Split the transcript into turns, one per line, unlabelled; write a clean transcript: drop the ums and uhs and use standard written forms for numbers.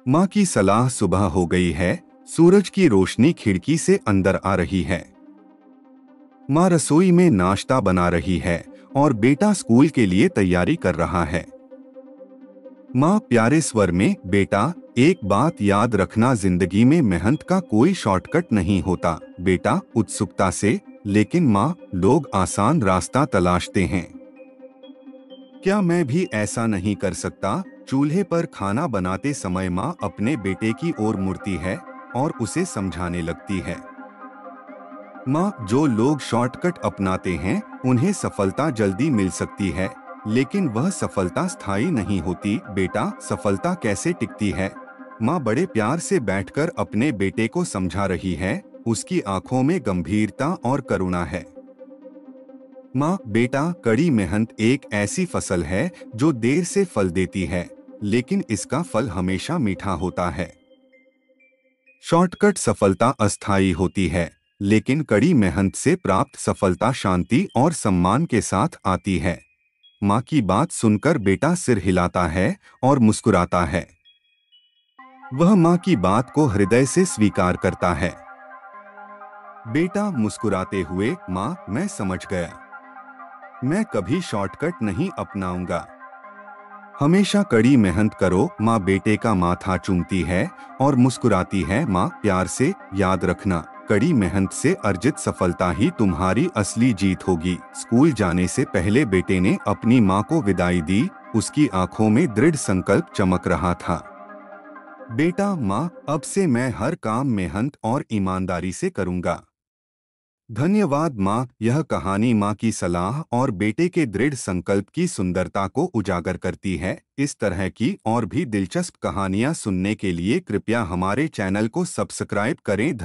माँ की सलाह सुबह हो गई है। सूरज की रोशनी खिड़की से अंदर आ रही है। माँ रसोई में नाश्ता बना रही है और बेटा स्कूल के लिए तैयारी कर रहा है। माँ प्यारे स्वर में, बेटा एक बात याद रखना, जिंदगी में मेहनत का कोई शॉर्टकट नहीं होता। बेटा उत्सुकता से, लेकिन माँ लोग आसान रास्ता तलाशते हैं। क्या मैं भी ऐसा नहीं कर सकता? चूल्हे पर खाना बनाते समय माँ अपने बेटे की ओर मुड़ती है और उसे समझाने लगती है। माँ, जो लोग शॉर्टकट अपनाते हैं उन्हें सफलता जल्दी मिल सकती है, लेकिन वह सफलता स्थायी नहीं होती। बेटा, सफलता कैसे टिकती है? माँ बड़े प्यार से बैठकर अपने बेटे को समझा रही है। उसकी आंखों में गंभीरता और करुणा है। माँ, बेटा कड़ी मेहनत एक ऐसी फसल है जो देर से फल देती है, लेकिन इसका फल हमेशा मीठा होता है। शॉर्टकट सफलता अस्थायी होती है, लेकिन कड़ी मेहनत से प्राप्त सफलता शांति और सम्मान के साथ आती है। माँ की बात सुनकर बेटा सिर हिलाता है और मुस्कुराता है। वह माँ की बात को हृदय से स्वीकार करता है। बेटा मुस्कुराते हुए, माँ मैं समझ गया। मैं कभी शॉर्टकट नहीं अपनाऊंगा। हमेशा कड़ी मेहनत करो। माँ बेटे का माथा चूमती है और मुस्कुराती है। माँ प्यार से, याद रखना, कड़ी मेहनत से अर्जित सफलता ही तुम्हारी असली जीत होगी। स्कूल जाने से पहले बेटे ने अपनी माँ को विदाई दी। उसकी आंखों में दृढ़ संकल्प चमक रहा था। बेटा, माँ अब से मैं हर काम मेहनत और ईमानदारी से करूँगा। धन्यवाद माँ। यह कहानी माँ की सलाह और बेटे के दृढ़ संकल्प की सुंदरता को उजागर करती है। इस तरह की और भी दिलचस्प कहानियाँ सुनने के लिए कृपया हमारे चैनल को सब्सक्राइब करें।